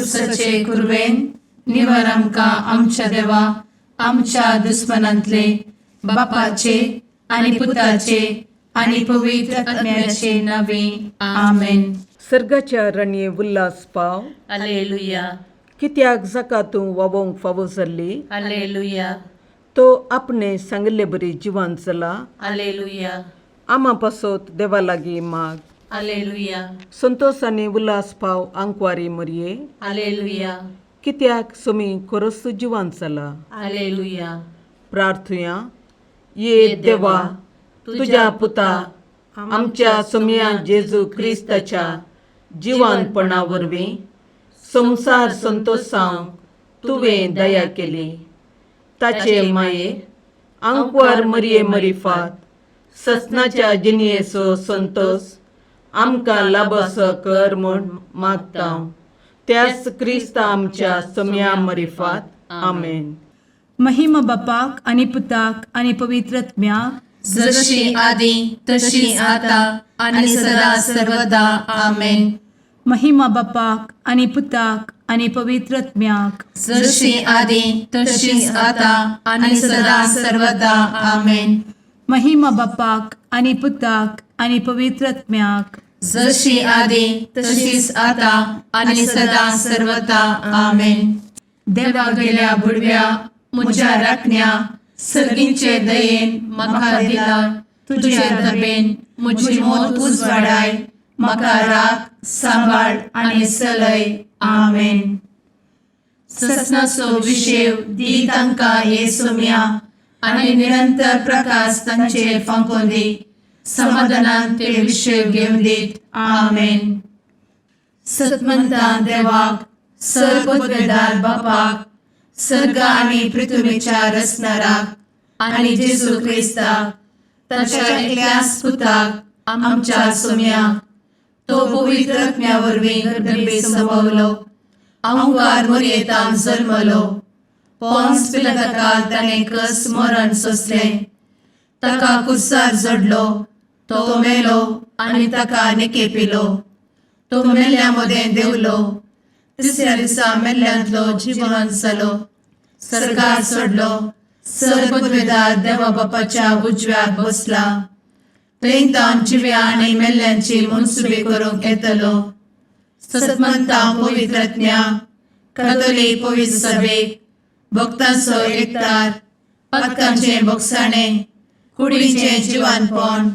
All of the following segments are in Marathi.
खुर्सचे कुरवेन निवर आमकां आमच्या देवा आमच्या दुस्मनांतले बापाचे आनी पुताचे आनी पवित्र आत्म्याचे नावे आमेन. सर्गाच्या राणये उल्हास पाव. हालेलुया कित्याक जाका तूं वावोंक फावो जाल्ली. हालेलुया तो आपणे सांगले बरी जिवान जाला. हालेलुया आमा पासोत देवा लागीं माग. हालेलुया संतोष आनी उल्हास पाव आंकवारी मरये. हालेलुया कित्याक सोमी खरोच जिवान जाला. हालेलुया. प्रार्थुया. ये देवा तुझ्या पुता आमच्या सोम्या जेजू क्रिस्ताच्या जिवानपणा वरवीं संसार संतोषांक तुवें दया केली. ताचे माये आंकवार मरये मरिफात ससनाच्या जिणयेचो संतोष आमकां लाबसो कर म्हूण मागता. त्याच क्रिस्त आमच्या सोम्या मरिफात आमेन. महिमा बापाक आनी पुताक आनी पवित्र आत्म्याक जशी आदी तशी आता आणि सदा सर्वदा आमेन. महिमा बापाक आनी पुताक आनी पवित्र आत्म्याक जशी आदी तशीच आता आणि सदा सर्वदा आमेन. महिमा बापाक आनी पुताक आनी पवित्र आत्म्याक जशी आदी तशीच आता आणि सदा सर्वदा आमेन. देवा गेल्या बुडव्या म्हज्या राखण्या सर्गींचे दयेन म्हाका दिला. तुझे धबेन म्हजी मोत उजवाडाय. म्हाका राख सांबाळ आणि चलय. आमेन. ससनाचो विशेव दी तांकां ये सोम्या आणि निरंतर प्रकाश तांचेर फांकोन दी. समाधानान ते विशेव घेवन दीत. आमेन. सतमंता देवाक सर्वोत्वेदार बापाक सर्ग आणि पृथ्वीच्या रचणाराक आणि जेजू क्रिस्ताक ताच्या एकल्याच पुताक आमच्या सोम्याक तो पवित्र आत्म्या वरवीं गर्भे संभवलो. आंकवार मरयेंत जल्मलो. पोंस पिलाताकाल ताणें कस मरण सोंसलें. ताका कुर्सार जडलो. तो मेलो आनी ताका निकेपिलो. तो मेल्ल्या मदें देंवलो. तिसऱ्या दिसा मेल्ल्यांतलो जिवंत जालो. सर्गार चडलो. सर्वोत्वेदार देवा बापाच्या उजव्याक बसला. थंय जिव्या आनी मेल्ल्यांची मनसुबी करूंक येतलो. सतमंता पवित्र आत्म्या कातोलीक पवित्र सभेक भक्तांचो एकठार पातकांचे भोगसाणें कुडीचें जिवानपण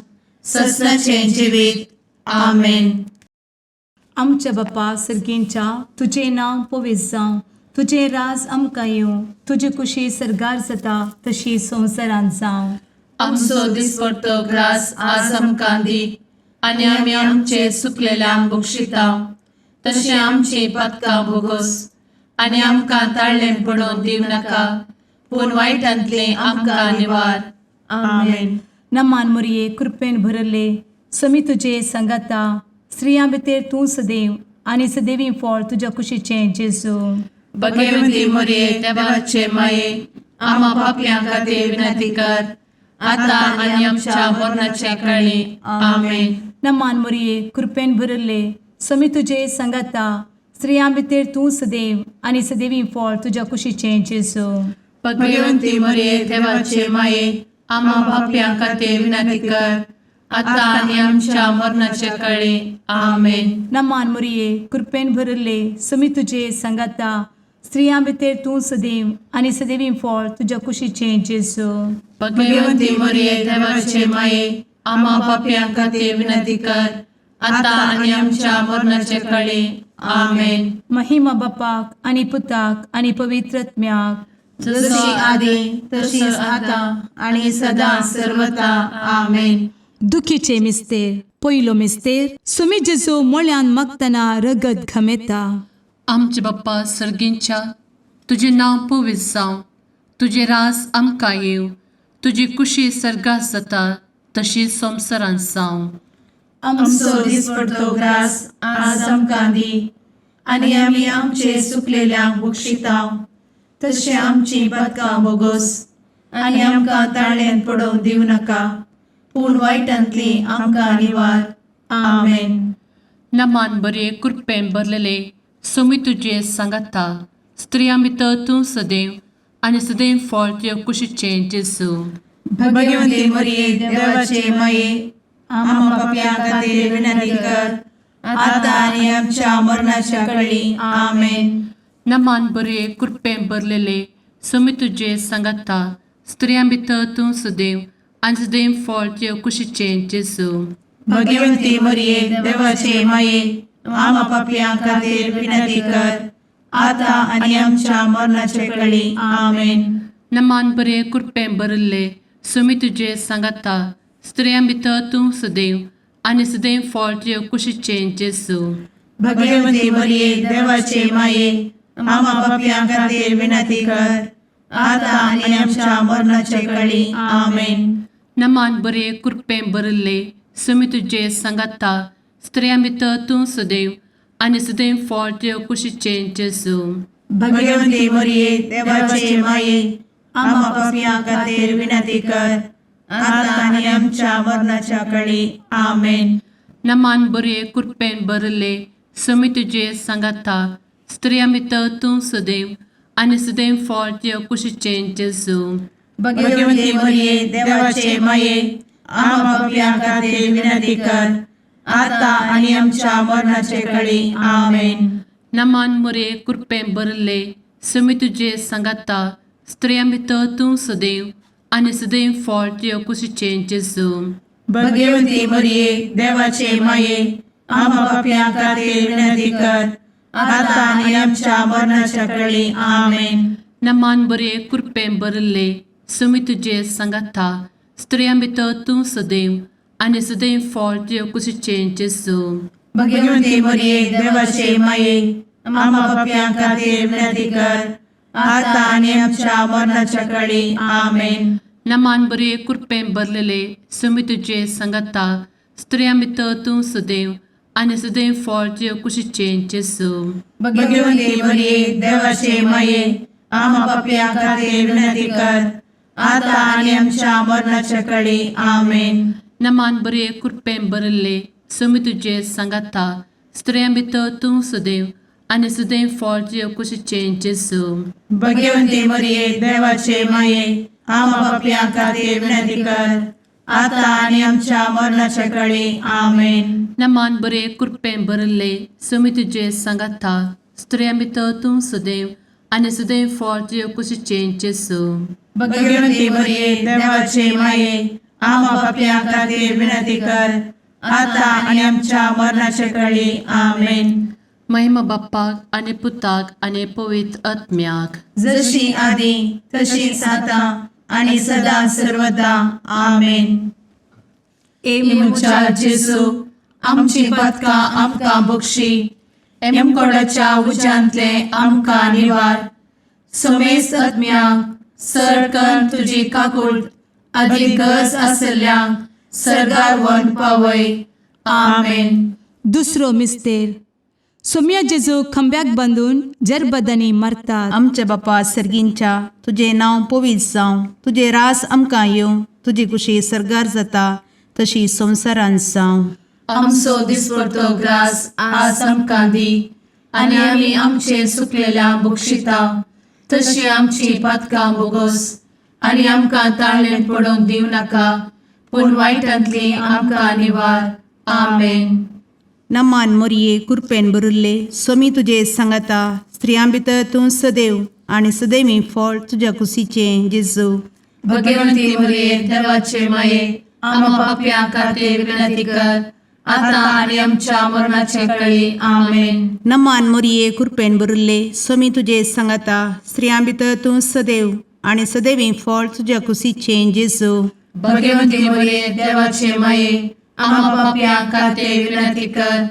ससनाचें जिवीत. आमेन. आमच्या बापा सर्गींच्या तुझें नांव पवित्र जावं. तुझें राज आमकां येवं. तुजी कुशी सर्गार जाता तशी संवसारांत जावं. आमचो दिसपडटो ग्रास आज आमकां दी. आनी आमी आमचे सुकलेल्यांक बक्षिता. तशें आमची पातकां भोगोस. आनी आमकां ताळ्ळें पडोवन दिवं नाका. पूण वायटांतलें आमकां निवार. आमेन. नमान मरये कृपेन भरले समी तुजे सांगाता. स्त्रियां भितर तूं सदैव आनी सदैवी फळ तुज्या कुशीचें जेजू. भगवंती मरये देवाचे माये आमा पापयां खातीर विनंती कर. आता आनी आमच्या मरणाचे काळी. आमेन. नमान मरये कृपेन भरले समी तुजे सांगाता. स्त्रियां भितर तूं सदैव आनी सदैवी फळ तुज्या कुशीचें जेजू. भगवंती मरये देवाचे माये आमा पापयां खातीर विनंती कर. आता आनी आमच्या मरणाचे काळी. आमेन. नमान मरये कृपेन भरले समी तुजे सांगाता. स्त्रियां भितर तूं सदैव आनी सदैवी फळ तुज्या कुशीचें जेजू. भगवंती मरये देवाचे माये आमा पापयां खातीर विनंती कर. आता आनी आमच्या मरणाचे काळी. आमेन. महिमा बापाक आनी पुताक आनी पवित्र आत्म्याक जशी आदी तशीच आता आणि सदा सर्वदा. आमेन. दुखीचे मिस्तेर. पयलो मिस्तेर. सुमी जेजू मोळ्यान मागतना रगत घामेता. आमचे बाप्पा सर्गींच्या तुझे नांव पवित्र जावं. तुझे रास आमकां येव. तुजी कुशी सर्गात जाता तशी संवसारांत जावं. आमचो दिसपडटो ग्रास आज आमकां दी. आनी आमी आमचे सुकलेल्यांक बक्षिता. तशें आमची पातकां भोगोस. आनी आमकां ताळ्ळेंत पडोवन दिवं नाका. पूण वायटांतली आमकां निवार. आमेन. नमान बरे कृपेन भरलेले सोमी तुझे सांगाता स्त्रियां भितर तूं सदैव आनी सदैव फळ तुझ्या कुशीचें जेजू. भाग्यवंती मरिये देवाचे माये आम्हा पाप्यां खातीर विनंती कर आता आनी आमच्या मरणाच्या काळी आमेन. नमान बरे कृपें भरलेले सोमी तुझे सांगाता स्त्रियां भितर तूं सदैव आनी सदैव फळ तुझ्या कुशीचें जेजू. भाग्यवंती मरिये देवाचे माये आम्हा पाप्यां खातीर विनंती कर आता आनी आमच्या मरणाच्या काळी आमेन. नमान बरे कृपें भरले सोमी तुझे सांगाता स्त्रियां भितर तूं सदैव आनी सदैव फळ तुझ्या कुशीचें जेजू. भाग्यवंती मरिये देवाचे माये आम्हा पाप्यां खातीर विनंती कर आता आनी आमच्या मरणाच्या काळी आमेन. नमान बरे कृपें भरले सोमी तुझे सांगाता स्त्रियां भितर तूं सदैव आनी सदैव फळ तुझ्या कुशीचें जेजू. भाग्यवंती मरिये देवाचे माये आम्हा पाप्यां खातीर विनंती कर आता आनी आमच्या मरणाच्या काळी आमेन. नमान बरे कृपें भरले सोमी तुझे सांगाता स्त्रियां भितर तूं सदैव आनी सदैव फळ तुझ्या कुशीचें जेजू. भाग्यवंती मरिये देवाचे माये आम्हा पाप्यां खातीर विनंती कर आता आनी आमच्या मरणाच्या काळी आमेन. नमान बरे कृपें भरले सोमी तुझे सांगाता स्त्रियां भितर तूं सदैव आनी सदैव फळ तुझ्या कुशीचें जेजू. भाग्यवंती मरिये देवाचे माये आम्हा पाप्यां खातीर विनंती कर आता आनी आमच्या मरणाच्या काळी आमेन. नमान बरे कृपें भरले सोमी तुझे सांगाता स्त्रियां भितर तूं सदैव आनी सदैव फळ तुझ्या कुशीचें जेजू. भाग्यवंती मरिये देवाचे माये आम्हा पाप्यां खातीर विनंती कर आता आनी आमच्या मरणाच्या काळी आमेन. नमान बरे कृपें भरलेले सोमी तुझे सांगाता स्त्रियां भितर तूं सदैव आनी सदैव फळ तुझ्या कुशीचें जेजू. भाग्यवंती मरिये देवाचे माये आम्हा पाप्यां खातीर विनंती कर आता आनी आमच्या मरणाच्या काळी आमेन. नमान बरे कृपें भरले सोमी तुझे सांगाता स्त्रियां भितर तूं सदैव आनी सदैव फळ तुझ्या कुशीचें जेजू. भाग्यवंती मरिये देवाचे माये आम्हा पाप्यां खातीर विनंती कर आता आनी आमच्या मरणाच्या काळी आमेन. नमान बरे कृपें भरले सोमी तुझे सांगाता स्त्रियां भितर तूं सदैव आनी सदैव फळ तुझ्या कुशीचें जेजू. भाग्यवंती मरिये देवाचे माये आम्हा पाप्यां खातीर विनंती कर आता आनी आमच्या मरणाच्या काळी आमेन. महिमा बाप्पाक आनी पुताक आनी पवित्र आत्म्याक जशी आदी तशीच आता आनी सदा सर्वदा आमेन. मुचा जेजू आमची पदकां आमकां बक्षी एमकोडाच्या उज्यांतले आमकां निवार. सोमेस आत्म्याक सडकन तुजी काकूट अधिक गरज आसल्यांक सरगार व्हरून पावय. आमेन. दुसरो मिस्तेर सोम्या जेजू खंब्याक बांदून जरबदांनी मारतात. आमच्या बापा सर्गींच्या तुझे नांव पवित्र जावं, तुझे रास आमकां येवं, तुजी कुशी सरगार जाता तशी संवसारांत जावं. आमचो दिसपडटो ग्रास आज आमकां दी आनी आमी आमचे सुकलेल्यांक बक्षिता तशी आमची पदकां बोगोस आनी आमकां ताळ्ळें पडोवंक दिव नाका पूण वायटांतली आमकां निवार. आमेन. नमान मोरये कृपेन भरिल्ले सोमी तुजे सांगाता स्त्रियां भितर तूं सदैव आनी सदैवी फळ तुज्या कुशीचें जेजू. भाग्यवंती मरिये देवाचे माये आम्हा पाप्यां खातीर विनंती कर आता आनी आमच्या मरणाचे काळी. आमेन. नमान मोरये कृपेन भरिल्ले सोमी तुजे सांगाता स्त्रियां भितर तूं सदैव आनी सदैवी फळ तुज्या कुशीचें जेजू. भाग्यवंती मरिये देवाचे माये आम्हा पाप्यां खातीर विनंती कर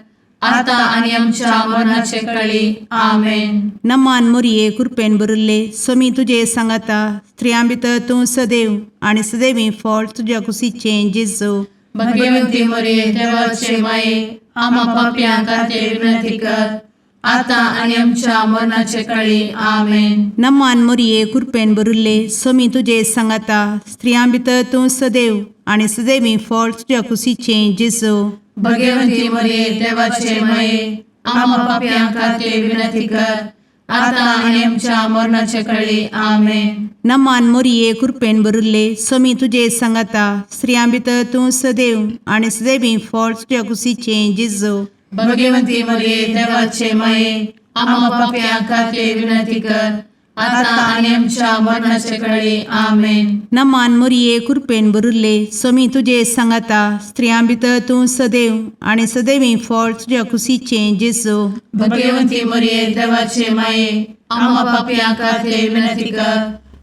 आता आनी आमच्या मरणाचे काळी. आमेन. नमान मोरये कृपेन भरिल्ले सोमी तुजे सांगाता स्त्रियां भितर तूं सदैव आनी सदैवी फळ तुज्या कुशीचें जेजू. भाग्यवंती मरिये देवाचे माये आम्हा पाप्यां खातीर विनंती कर आता आनी आमच्या मरणाचे काळी. आमेन. नमान मोरये कृपेन भरिल्ले सोमी तुजे सांगाता स्त्रियां भितर तूं सदैव आनी सदैवी फळ तुज्या कुशीचें जेजू. भाग्यवंती मरिये देवाचे माये आम्हा पाप्यां खातीर विनंती कर, आता आनी आमच्या मरणाचे कळी. आमेन. नमान मोरये कृपेन भरुल्ले स्वामी तुजे सांगाता स्त्रियां भितर तूं सदैव आनी सदैवी फळ तुज्या कुशीचे जेजू. भगवंती मरिये देवाचे माये, आम्हा पाप्यां खातीर विनंती कर, आता आनी आमच्या मरणाचे कळी. आमेन. नमान मोरये कृपेन भरुल्ले स्वामी तुजे सांगाता स्त्रियां भितर तूं सदैव आनी सदैवी फळ तुज्या कुशीचे जेजू. भगवंती मरिये देवाचे माये, आम्हा पाप्यां खातीर विनंती कर,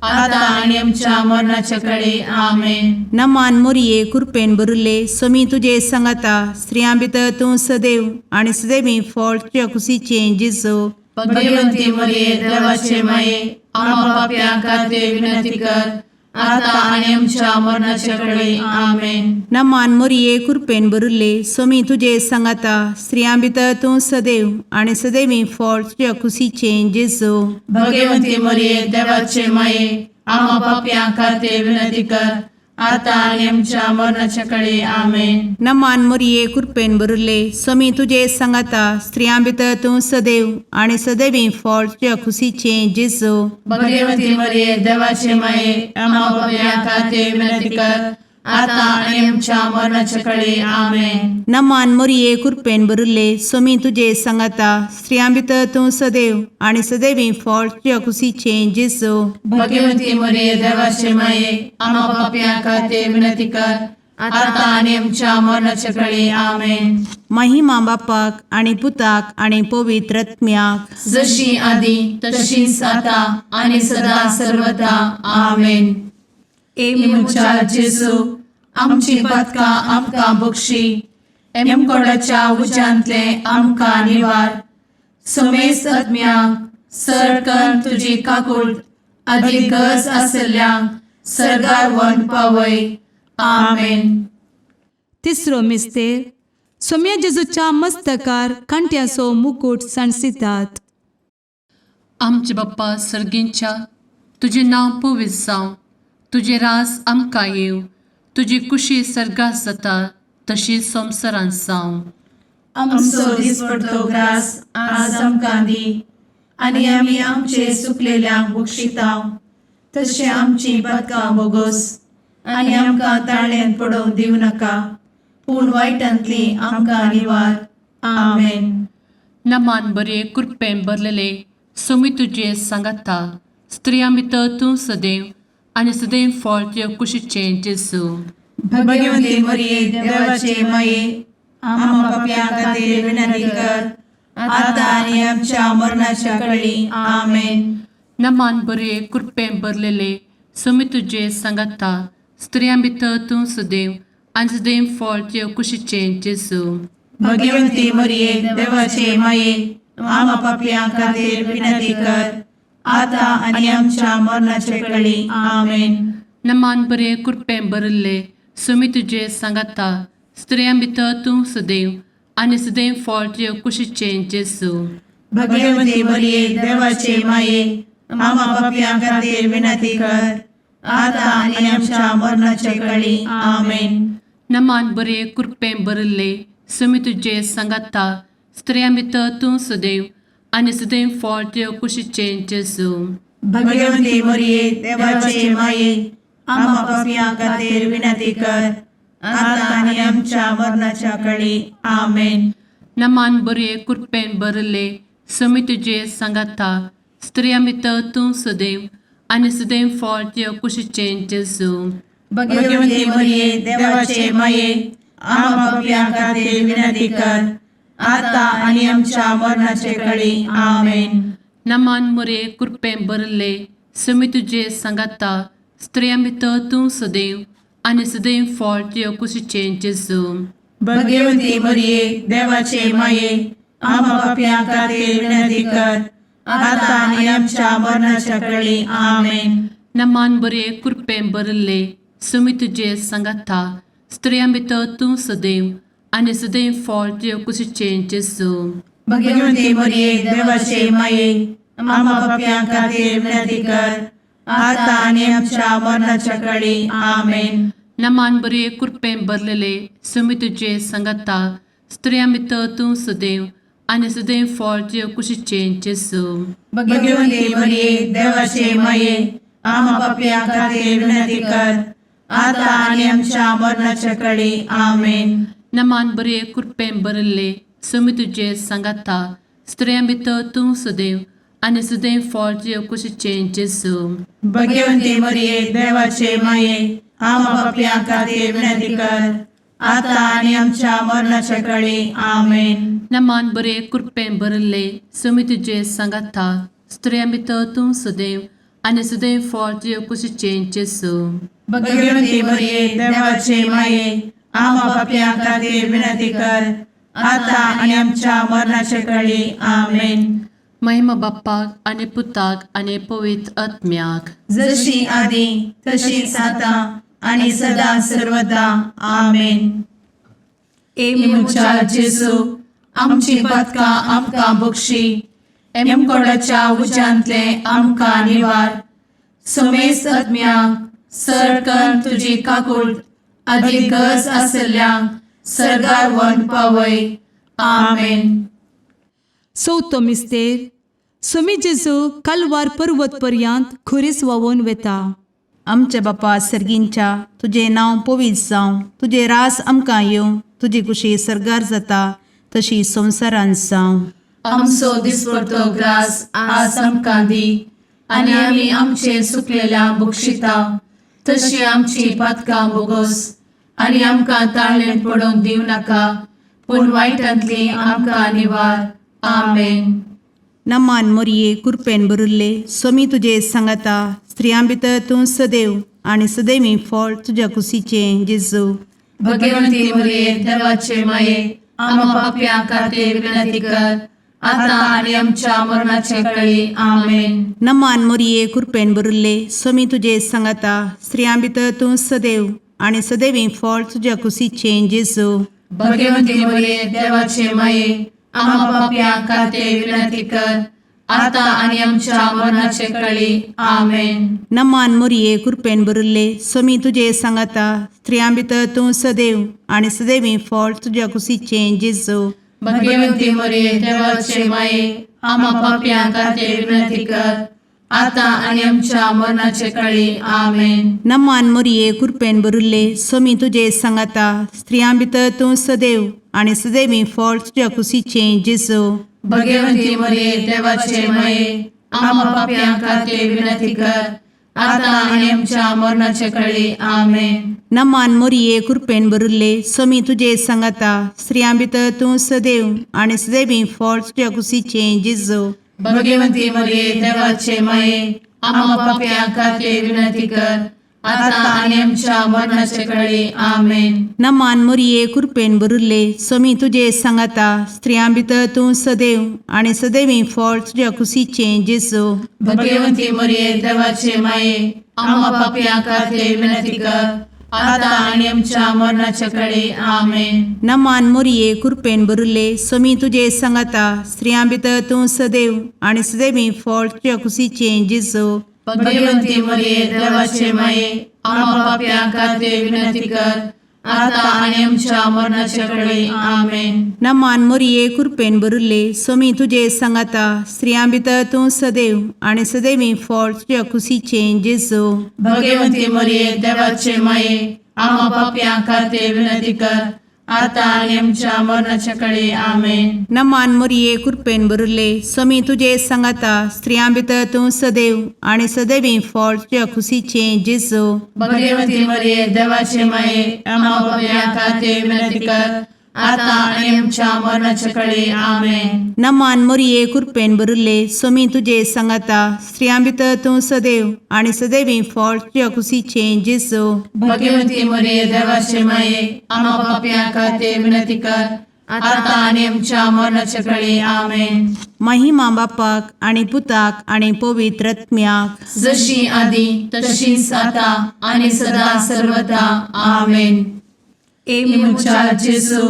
आता आनी आमच्या मरणाचे कळी. आमेन. नमान मोरये कृपेन भरुल्ले स्वामी तुजे सांगाता स्त्रियां भितर तूं सदैव आनी सदैवी फळ तुज्या कुशीचे जेजू. भगवंती मरिये देवाचे माये, आम्हा पाप्यां खातीर विनंती कर, आता आनी आमच्या मरणाचे कळी. आमेन. नमान मोरये कृपेन भरुल्ले स्वामी तुजे सांगाता स्त्रियां भितर तूं सदैव आनी सदैवी फळ तुज्या कुशीचे जेजू. भगवंती मरिये देवाचे माये, आम्हा पाप्यां खातीर विनंती कर, आता आनी आमच्या मरणाचे कळी. आमेन. नमान मोरये कृपेन भरुल्ले स्वामी तुजे सांगाता स्त्रियां भितर तूं सदैव आनी सदैवी फळ तुज्या कुशीचे जेजू. भगवंती मरिये देवाचे माये, आम्हा पाप्यां खातीर विनंती कर, आता आनी आमच्या मरणाचे कळी. आमेन. नमान मोरये कृपेन भरुल्ले स्वामी तुजे सांगाता स्त्रियां भितर तूं सदैव आनी सदैवी फळ तुज्या कुशीचे जेजू. भगवंती मरिये देवाचे माये, आम्हा पाप्यां खातीर विनंती कर, आता आनी आमच्या मरणाचे कळी. आमेन. महिमा बापाक आनी पुताक आनी पवित्र आत्म्याक जशी आदी तशीच आता आनी सदा सर्वदा. आमेन. मुचा जेजू, आमची पदकां आमकां बक्षी, एमकोडाच्या उज्यांतले आमकां निवार. समेस्त आत्म्यांक सरकन तुजी काकूट, अधिक गरज आसल्ल्यांक सरगार वन पावय. आमेन. तिसरो मिस्तेर सोम्या जेजूच्या मस्तकार कांट्याचो मुकुट सणसितात. आमचे बाप्पा सर्गींच्या तुझे नांव पवित्र जावं, तुझे राज आमकां येव, तुजी कुशी सर्गात जाता तशी संवसारांत जावं. आमचो दिसपडटो ग्रास आज आमकां दी, आनी आमी आमचे चुकलेल्यांक बक्षितांव, तशें आमची पदकां बोगोस आनी आमकां ताळ्यान पडोवंक दिवं नाका, पूण वायटांतली आमकां निवार. आमेन. नमान बरे कृपेन भरलेले सोमी तुजे सांगाता स्त्रियां भितर तूं सदैव आनी सदैव फळ तुज्या कुशीचे जेजू. भगवंती मरिये देवाचे माये, आम्हा पाप्यां खातीर विनंती कर, आता आनी आमच्या मरणाच्या कळी. आमेन. नमान बरे कृपेन भरलेले सोमी तुजे सांगाता स्त्रियां भितर तूं सदैव आनी सदैव फळ तुज्या कुशीचे जेजू. भगवंती मरिये देवाचे माये, आम्हा पाप्यां खातीर विनंती कर, आता आनी आमच्या मरणाचे कळी. आमेन. नमान बरे कृपेन भरले सोमी तुजे सांगाता स्त्रियां भितर तूं सदैव आनी सदैव फळ तुज्या कुशीचे जेजू. भगवंती मरिये देवाचे माये, आम्हा पाप्यां खातीर विनंती कर, आता आनी आमच्या मरणाचे कळी. आमेन. नमान बरे कृपेन भरले सोमी तुजे सांगाता स्त्रियां भितर तूं सदैव आनी सदैव फळ तुज्या कुशीचे जेजू. भगवंती मरिये देवाचे माये, आम्हा पाप्यां खातीर विनंती कर, आता आनी आमच्या मरणाच्या कळी. आमेन. नमान बरे कृपेन भरले सोमी तुजे सांगाता स्त्रियां भितर तूं सदैव आनी सदैव फळ तुज्या कुशीचे जेजू. भगवंती मरिये देवाचे माये, आम्हा पाप्यां खातीर विनंती कर, आता आनी आमच्या मरणाचे कळी. आमेन. नमान बरे कृपेन भरले सोमी तुजे सांगाता स्त्रियां भितर तूं सदैव आनी सदैव फळ तुज्या कुशीचे जेजू. भगवंती मरिये देवाचे माये, आम्हा पाप्यां खातीर विनंती कर, आता आनी आमच्या मरणाच्या कळी. आमेन. नमान बरे कृपेन भरले सोमी तुजे सांगाता स्त्रियां भितर तूं सदैव आनी सदैव फळ तुज्या कुशीचे जेजू. भगवंती मरिये देवाचे माये, आम्हा पाप्यां खातीर विनंती कर, आता आनी आमच्या मरणाच्या कळी. आमेन. नमान बरे कृपेन भरलेले सोमी तुजे सांगाता स्त्रियां भितर तूं सदैव आनी सदैव फळ तुजे कुशीचें जेजू भगवंती मरिये देवाचे माये आम्हा पापियां खातीर विनंती कर आता आनी आमच्या मरणाच्या काळी आमेन. नमान बरे कृपेन भरिल्ले स्वामी तुजे सांगाता स्त्रियां भितर तूं सदैव आनी सदैव फळ तुजे कुशीचें जेजू भगवंती मरिये देवाचे माये आम्हा पापियां खातीर विनंती कर आता आनी आमच्या मरणाच्या काळी आमेन. नमान बरे कृपेन भरिल्ले स्वामी तुजे सांगाता स्त्रियां भितर तूं सदैव आनी सदैव फळ तुजे कुशीचें जेजू भगवंती मरिये देवाचे माये आम्हा पापियां खातीर विनंती कर आता आनी आमच्या मरणाच्या काळी आमेन. महिमा बाप्पाक आनी पुताक आनी पवित्र आत्म्याक जशी आदी तशीच आता आनी सदा सर्वदा आमेन. मुचा जेजू आमची पदकां आमकां बक्षी एमकोडाच्या उज्यांतले आमकां निवार. समेस्त आत्म्यांक सरकन तुजी काकूळ अधिक गज आसल्यांक सरगार वन पावय. आमेन. चवथो मिस्तेर स्वामी जेजू कालवार पर्वत पर्यंत खुरीस वावून वेता. आमच्या बापा सर्गींच्या तुजें नांव पवित्र जावं, तुजें रास आमकां येवं, तुजी कुशी सरगार जाता तशी संवसारांत जावं. आमचो दिसपडटो ग्रास आज आमकां दी आनी आमी आमचे चुकलेल्यांक बक्षिता तशी आमची पदकां बोगोस आनी आमकां ताळ्ळें पडोवंक दिव नाका पूण वायटांतली आमकां निवार. आमेन. नमान मोरये कृपेन भरिल्ले स्वामी तुजे सांगाता स्त्रियां भितर तूं सदैव आनी सदैवी फळ तुज्या कुशीचें जेजू भगवंती मरिये देवाचे माये आम्हा पापियां खातीर विनंती कर आता आनी आमच्या मरणाचे काळी आमेन. नमान मोरये कृपेन भरिल्ले स्वामी तुजे सांगाता स्त्रियां भितर तूं सदैव आनी सदैवी फळ तुज्या कुशीचें जेजू भगवंती मरिये देवाचे माये आम्हा पापियां खातीर विनंती कर आता आनी आमच्या मरणाचे काळी आमेन. नमान मोरये कृपेन भरिल्ले स्वामी तुजे सांगाता स्त्रियां भितर तूं सदैव आनी सदैवी फळ तुज्या कुशीचें जेजू भगवंती मरिये देवाचे माये आम्हा पापियां खातीर विनंती कर आता आनी आमच्या मरणाचे काळी आमेन. नमान मोरये कृपेन भरिल्ले स्वामी तुजे सांगाता स्त्रियां भितर तूं सदैव आनी सदैवी फळ तुज्या कुशीचें जेजू भगवंती मरिये देवाचे माये आम्हा पापियां खातीर विनंती कर आता आनी आमच्या मरणाचे काळी आमेन. नमान मोरये कृपेन भरिल्ले स्वामी तुजे सांगाता स्त्रियां भितर तूं सदैव आनी सदैवी फळ तुज्या कुशीचें जेजू भगवंती मरिये देवाचे माये आम्हा पापियां खातीर विनंती कर आता आनी आमच्या मरणाचे काळी आमेन. नमान मोरये कृपेन भरिल्ले स्वामी तुजे सांगाता स्त्रियां भितर तूं सदैव आनी सदैवी फळ तुज्या कुशीचें जेजू भगवंती मरिये देवाचे माये आम्हा पापियां खातीर विनंती कर आता आनी आमच्या मरणाच्या काळी आमेन. नमान मोरये कृपेन भरिल्ले स्वामी तुजे सांगाता स्त्रियां भितर तूं सदैव आनी सदैवी फळ तुज्या कुशीचें जेजू भगवंती मरिये देवाचे माये आम्हा पापियां खातीर विनंती कर आता आनी आमच्या मरणाच्या काळी आमेन. नमान मोरये कृपेन भरिल्ले स्वामी तुजे सांगाता स्त्रियां भितर तूं सदैव आनी सदैवी फळ तुज्या कुशीचें जेजू भगवंती मरिये देवाचे माये आम्हा पापियां खातीर विनंती कर आता आनी आमच्या मरणाच्या काळी आमेन. नमान मोरये कृपेन भरिल्ले स्वामी तुजे सांगाता स्त्रियां भितर तूं सदैव आनी सदैवी फळ तुज्या कुशीचें जेजू भगवंती मरिये देवाचे माये आम्हा पापियां खातीर विनंती कर आता आनी आमच्या मरणाच्या काळी आमेन. नमान मोरये कृपेन भरिल्ले स्वामी तुजे सांगाता स्त्रियां भितर तूं सदैव आनी सदैवी फळ तुज्या कुशीचें जेजू भगवंती मरिये देवाचे माये आम्हा पापियां खातीर विनंती कर आता आनी आमच्या मरणाच्या काळी आमेन. महिमा बापाक आनी पुताक आनी पवित्र आत्म्याक जशी आदी तशीच आता आनी सदा सर्वदा आमेन. मुचा जेजू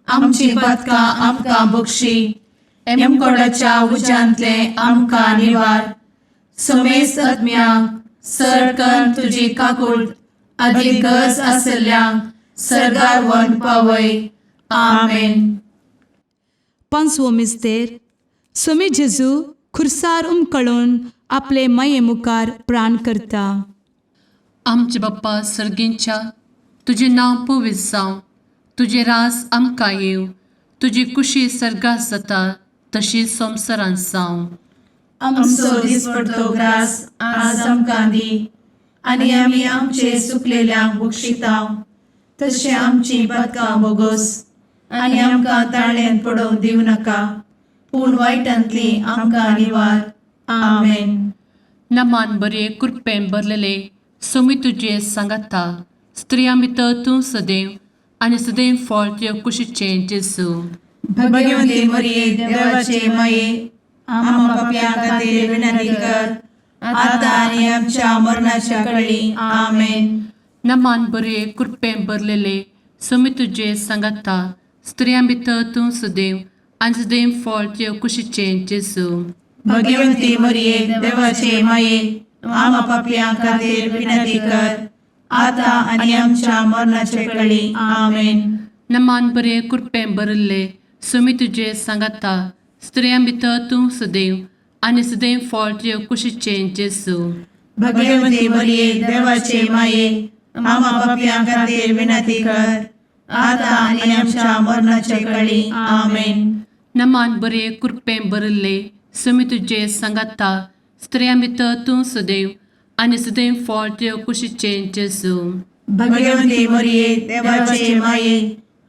आमची पदकां आमकां बक्षी एमकोडाच्या उज्यांतले आमकां निवार. समेस्त आत्म्यांक सरकन तुजी काकूळ अधिक गज आसल्यांक सरगार वन पावय. आमेन. 5वो मिस्तेर. सोमी जेजू खुर्सार उमकळून आपले माये मुखार प्राण करता. आमचे बाप्पा सर्गींच्या तुझे नांव पवित्र जावं, तुझे रास आमकां येव, तुजी कुशी सर्गात जाता तशी संवसारांत जावं. आमचो दिसपडटो ग्रास आज आमकां दी, आनी आमी आमचे सुकलेल्यांक बक्षितांव. तशें आमची पातकां बोगोस आनी आमकां ताळ्यान पडोवंक दिवं नाका, पूण वायटांतली आमकां निवार. आमेन. नमान बरे कृपेन भरलेले सोमी तुजे सांगाता, स्त्रियां भितर तूं सदैव आनी सदैव फळ तुज्या कुशीचें जेजू. भगवंती मरिये देवाचे माये, आम्हा पाप्यां खातीर विनंती कर, आतां आनी आमच्या मरणाच्या कळी. आमेन. नमान बरे कृपेन भरलेले सोमी तुजे सांगाता, स्त्रियां भितर तूं सदैव आनी सदैव फळ तुज्या कुशीचें जेजू. भगवंती मरिये देवाचे माये, आम्हा पाप्यां खातीर विनंती कर, आतां आनी आमच्या मरणाचे कळी. आमेन. नमान बरे कृपेन भरले सोमी तुजे सांगाता, स्त्रियां भितर तूं सदैव आनी सदैव फळ तुज्या कुशीचें जेजू. भगवंती मरिये देवाचे माये, आम्हा पाप्यां खातीर विनंती कर, आतां आनी आमच्या मरणाचे कळी. आमेन. नमान बरे कृपेन भरले सोमी तुजे सांगाता, स्त्रियां भितर तूं सदैव आनी सदैव फळ तुज्या कुशीचें जेजू. भगवंती मरिये देवाचे माये,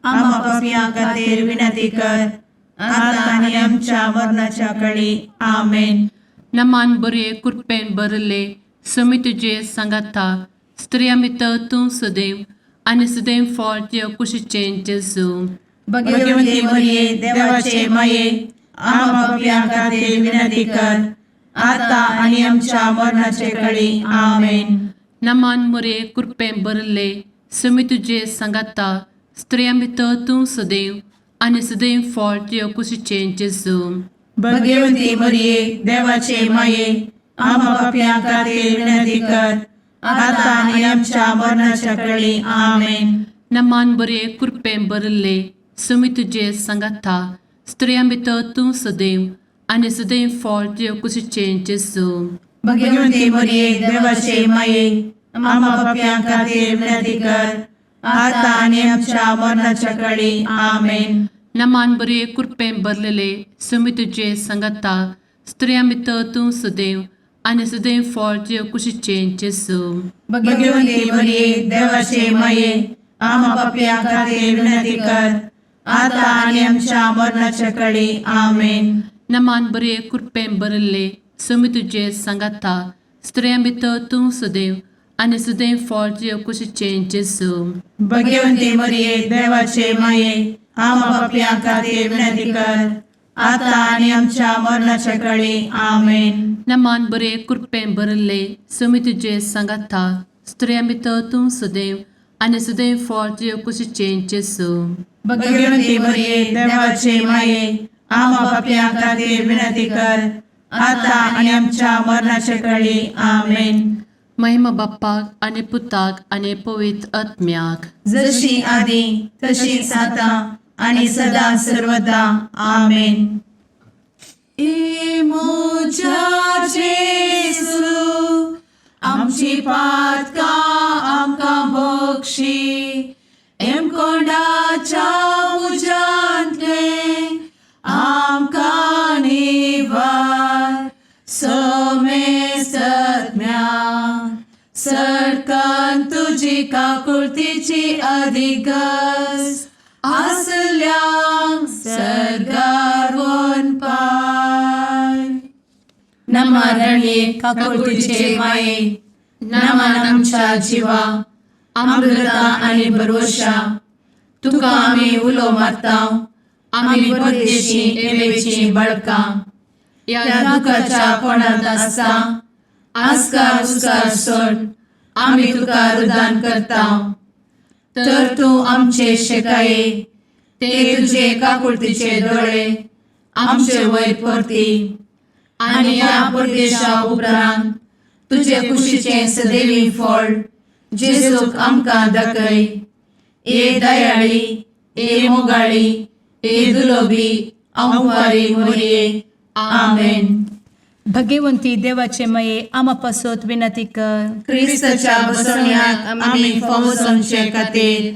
आम्हा पाप्यां खातीर विनंती कर, आतां आनी आमच्या मरणाच्या कळी. आमेन. नमान बरे कृपेन भरले सोमी तुजे सांगाता, स्त्रियां भितर तूं सदैव आनी सदैव फळ तुज्या कुशीचें जेजू. भगवंती मरिये देवाचे माये, आम्हा पाप्यां खातीर विनंती कर, आतां आनी आमच्या मरणाचे कळी. आमेन. नमान बरे कृपेन भरले सोमी तुजे सांगाता, स्त्रियां भितर तूं सदैव आनी सदैव फळ तुज्या कुशीचें जेजू. भगवंती मरिये देवाचे माये, आम्हा पाप्यां खातीर विनंती कर, आतां आनी आमच्या मरणाच्या कळी. आमेन. नमान बरे कृपेन भरले सोमी तुजे सांगाता, स्त्रियां भितर तूं सदैव आनी सदैव फळ तुज्या कुशीचें जेजू. भगवंती मरिये देवाचे माये, आम्हा पाप्यां खातीर विनंती कर, आतां आनी आमच्या मरणाच्या कळी. आमेन. नमान बरे कृपेन भरलेले सोमी तुजे सांगाता, स्त्रियां भितर तूं सदैव आनी सदैव फळ तुज्या कुशीचें जेजू. भगवंती मरिये देवाचे माये, आम्हा पाप्यां खातीर विनंती कर, आतां आनी आमच्या मरणाच्या कळी. आमेन. नमान बरे कृपेन भरले सोमी तुजे सांगाता, स्त्रियां भितर तूं सदैव आनी सदैव फळ तुज्या कुशीचें जेजू. भगवंती मरिये देवाचे माये, आम्हा पाप्यां खातीर विनंती कर, आतां आनी आमच्या मरणाच्या कळी. आमेन. नमान बरे कृपेन भरले सोमी तुजे सांगाता, स्त्रियां भितर तूं सदैव आनी सदैव फळ तुज्या कुशीचें जेजू. भगवंती मरिये देवाचे माये, आम्हा पाप्यां खातीर विनंती कर, आतां आनी आमच्या मरणाच्या कळी. आमेन. महिमा बाप्पाक आनी पुताक आनी पवित्र आत्म्याक, जशी आदी तशीच आता आनी सदा सर्वदा. आमेन. मोजा जेजू, आमची पातकां आमकां बक्षी, कोंडाच्या उजांतले आमकां निवार. सोमे सत्म्या सडकान तुजी काकुळतीची अधिगस, आसल्यांक सरगार वन पाय. नमारणी काकुळतीचे माये, नमान आमच्या जिवा, अमृता आनी भरवशा, तुका आमी उलो मारतांव. आमी परदेशी एवेची बळकां, या दुखाच्या कोणांत आसता, आस्कार उस्कार सोड, आमी तुका रुदान करतांव. तर तूं आमचे शेकाये, ते तुजे काकुळतीचे दोळे आमचे वयर परती. आनी ह्या परदेशा उपरांत तुजे कुशीचें सदैवी फळ जेजूक आमकां दाखय. ए दयाळी, ए मोगाळी, ए दुलोबी अंकुरी मोरये आमेन. भगवंती देवाचे माये आमा पासत विनंती कर. क्रिस्ताच्या बसवण्याक आमी फावो समचे खातीर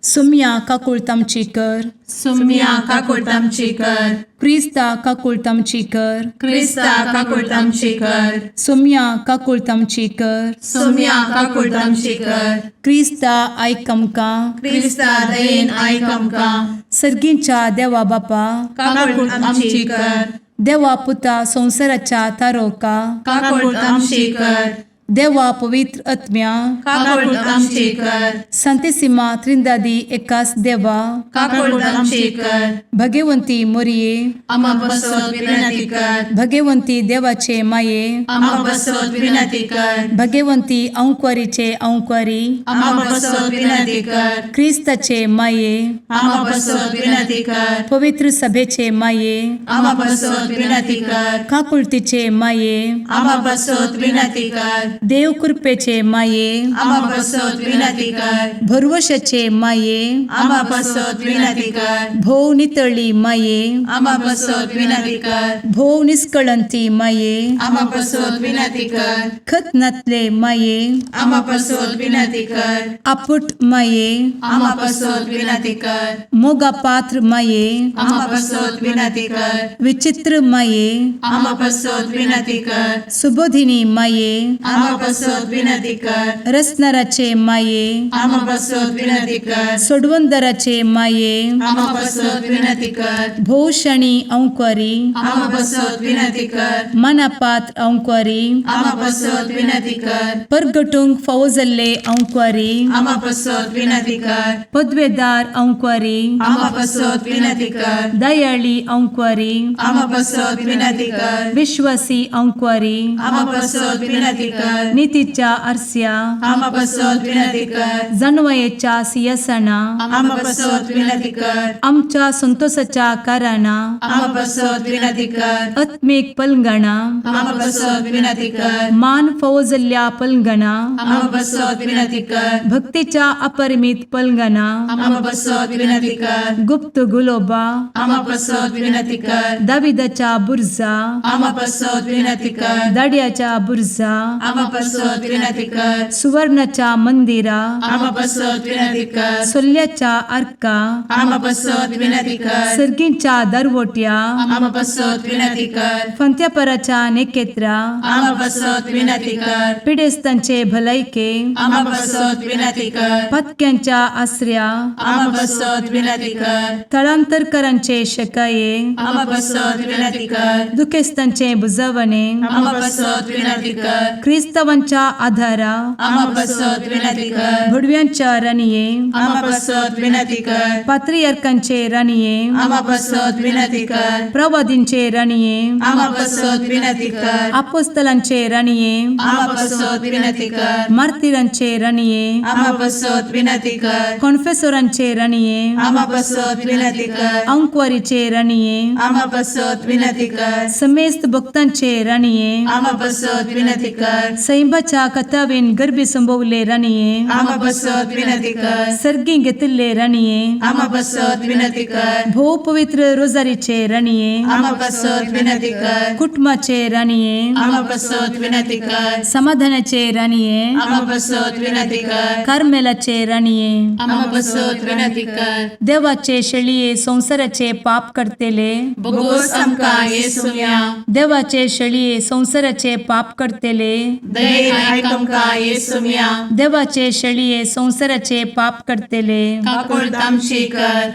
सुम्या काकुळतामची कर. सुम्या काकुळतामची कर. क्रिस्ता काकुळतामची कर. क्रिस्ता काकुळतामची कर. सुम्या काकुळतामची कर. सुम्या काकुळतामची कर. क्रिस्ता आयकमका. क्रिस्ता दयेन आयक आमकां. सर्गींच्या देवा बापा काकुळतामची कर. देवा पुता संसाराच्या तारोका. काकुळतामची कर. देवा पवित्र आत्म्या काकुळतामची कर. संतेसिमा त्रिंदादी एकाच देवा काकुळतामची कर. भगवंती मोरये आमा बसवत विनंती कर. भगवंती देवाचे माये आमा बसवत विनंती कर. भगवंती अंकुरीचे अंकुरी आमा बसवत विनंती कर. ख्रिस्ताचे माये आमा बसवत विनंती कर. पवित्र सभेचे माये आमा बसवत विनंती कर. काकुळतीचे माये आमा बसवत विनंती कर. देव कृपेचे माये आमा बसवत विनंती कर. भरवशाचे माये आमा बसवत विनंती कर. भोव नितळी माये आमा बसवत विनंती कर. भोव निष्कळंती माये आमा बसवत विनंती कर. खत नातले माये आमा बसवत विनंती कर. आपुट माये आमा बसवत विनंती कर. मोगा पात्र माये आमा बसवत विनंती कर. विचित्र माये आमा बसवत विनंती कर. सुबोधिनी माये आमा बसवत विनंती कर. रसनाराचे माये आमा बसवत विनंती कर. सोडवंदराचे माये आमा बसवत विनंती कर. भोषणी अंकुरी आमा बसवत विनंती कर. मनापात्र अंकुरी आमा बसवत विनंती कर. परगटूंक फौजल्ले अंकुरी आमा बसवत विनंती कर. पदवेदार अंकुरी आमा बसवत विनंती कर. दयाळी अंकुरी आमा बसवत विनंती कर. विश्वासी अंकुरी आमा बसवत विनंती कर. नीतीच्या आरस्या आमा बसवत विनंती कर. जाणवयेच्या सिंहासना आमा बसवत विनंती कर. आमच्या संतोषाच्या कारणा आमा बसवत विनंती कर. आत्मिक पलंगणा आमा बसवत विनंती कर. मान फौजल्या पलंगणा आमा बसवत विनंती कर. भक्तीच्या अपरिमित पलंगणा आमा बसवत विनंती कर. गुप्त गुलोबा आमा बसवत विनंती कर. दाविदाच्या बुरजा आमा बसवत विनंती कर. दाडियाच्या बुरजा आमा बसवत विनंती कर. सुवर्णाच्या मंदिरा आमा बसवत विनंती कर. सोल्याच्या अर्का आमा बसवत विनंती कर. सर्गींच्या दरवोट्या आमा बसवत विनंती कर. फंत्यापराच्या नेकेत्रा आमा बसवत विनंती कर. पिडेस्तांचे भलायके आमा बसवत विनंती कर. पथक्यांच्या आश्रया आमा बसवत विनंती कर. स्थळांतरकरांचे शकाये आमा बसवत विनंती कर. दुखेस्तांचे बुजावणे आमा बसवत विनंती कर. ख्रिस्तवांच्या आधारा आमा बसवत विनंती कर. भुडव्यांच्या राणीये आमा बसवत विनंती कर. पात्रियार्कांचे राणीये आमा बसवत विनंती कर. प्रवादींचे राणीये आमा बसवत विनंती कर. अपोस्तलांचे राणीये आमा बसवत विनंती कर. मार्तिरांचे राणीये आमा बसवत विनंती कर. कॉन्फेसोरांचे राणीये आमा बसवत विनंती कर. अंकुरीचे राणीये आमा बसवत विनंती कर. समेस्त भक्तांचे राणीये आमा बसवत विनंती कर. सैंबाच्या कथावेन गर्भी संभवले राणीये आमा बसवत विनंती कर. सर्गी घेतले राणीये आमा बसवत विनंती कर. भो पवित्र रोजारीचे राणीये आमा बसवत विनंती कर. कुटुंबाचे राणीये आमा बसवत विनंती कर. समाधानाचे राणीये आमा बसवत विनंती कर. कार्मेलाचे राणीये आमा बसवत विनंती कर. देवाचे शेळीये संसाराचे पाप करतेले भोगोस आमकां येसुया. देवाचे शेळीये संसाराचे पाप करतेले दयेन आयक आमकां येसुया. देवाचे शेळीये संसाराचे पाप करतेले काकुळतामची कर.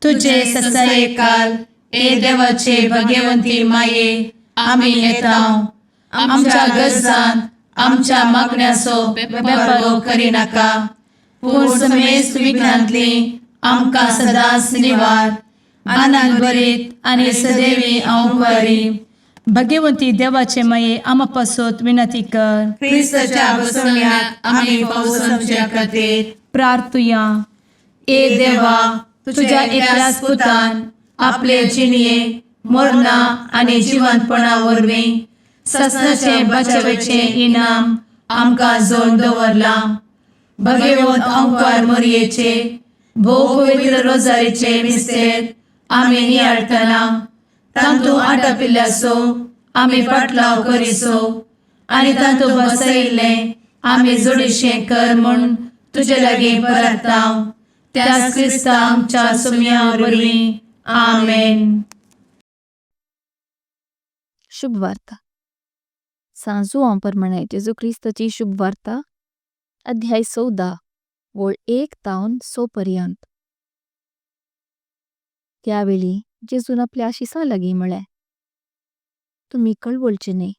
तुझे ससाये काल ए देवाचे भगवंती माये आमी येताव. आमच्या गरजांत आमच्या मागण्याचो बेपारो करी नाका. पूण समेस्त विघ्नांतली आमकां सदांच निवार. आनंद भरीत आनी सदैवी अंकुरी. भगवंती देवाचे माये आमा पासत विनंती कर. क्रिस्ताच्या बसवण्याक आमी फावो समच्या खातीर प्रार्थुया. ए देवा तुझ्या एकल्याच पुतान आपले जिणये मरणा आनी जिवंतपणा वरवीं सस्नाचे बचावेचे इनाम आमकां जोड दवरला. भगवंत अंकुर मोरयेचे भोव पवित्र रोजारीचे मिस्तेर आमी नियाळटना तांतू आटपिल्ल्यासो आमी पाटलाव करिसो आनी तांतू बसयिल्ले आमी जोडिशें कर म्हूण तुजे लागीं परतांव. त्याच क्रिस्ता आमच्या सुम्या वरवीं. आमेन. शुभ वार्ता. सांजो प्रमाणे जेजू क्रिस्ताची शुभ वार्ता अध्याय 14 वळ 1 तावन 6 पर्यंत. त्यावेळी जेजून आपल्या आशिसां लागीं म्हळें, तुमी कळवळचे न्ही,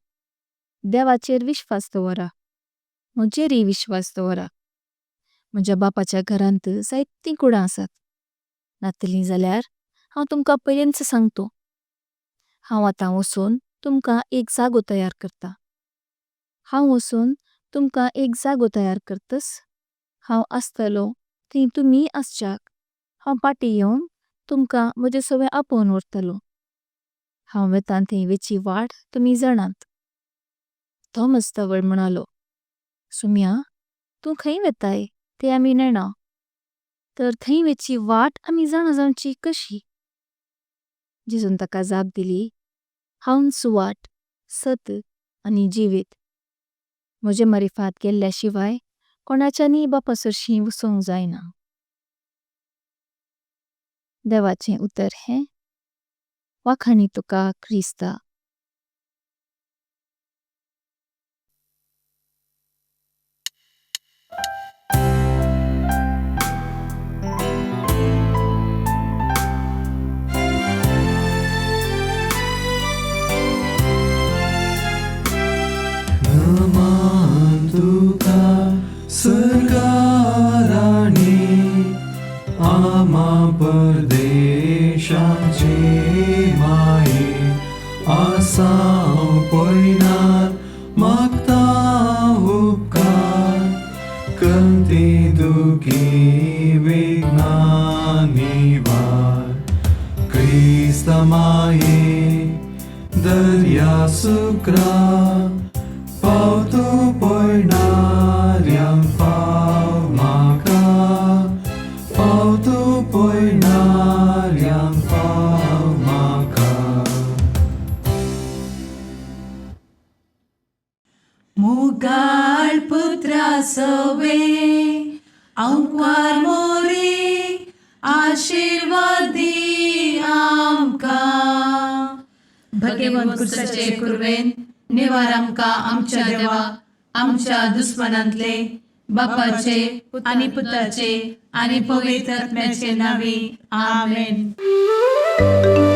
देवाचेर विश्वास दवरा, म्हजेरय विश्वास दवरा. म्हज्या बापाच्या घरांत जायतीं कुडां आसात. नातलीं जाल्यार हांव तुमकां पयलींच सांगतो. हांव आतां वचून तुमकां एक जागो तयार करता. हांव वचून तुमकां एक जागो तयार करतस. हांव आसतलो थंय तुमी आसच्याक. हांव पाटी येवन तुमकां म्हजे सवे आपोवन व्हरतलो. हांव वेतां थंय वेची वाट तुमी जाणात. थॉमस तवळ म्हणालो, सुम्या, तूं खंय वेताय ते आमी नेणा, तर थंय वेची वाट आमी जाणा जावची कशी? जेजून ताका जाप दिली, हांवच वाट, सत आनी जिवीत. म्हजे मारिफात गेल्ल्या शिवाय कोणाच्यानी बापा सरशीं वचोंक जायना. देवाचें उतर हें. वाखाणी तुका क्रिस्ता. नमन तुका स्वर्गाराणी, आमा परदेशाचे माये. आसां पयनात मागता उपकार, कंती दुखी वेदनांनी वार. क्रिस्ता माये दर्या सुक्रा, पावतो पयणाऱ्यांक पाव म्हाका, पावतो पयणाऱ्यांक पाव म्हाका. मुगाळ पुत्रा सवे अंकार मोरी आशीर्वाद दी आमकां. भगवंत कुर्साचे कुरवेन निवार आमकां आमच्या देवा, आमच्या दुस्मनांतले बापाचे आनी पुताचे आनी पवित्र आत्म्याचे नांवी. आमेन.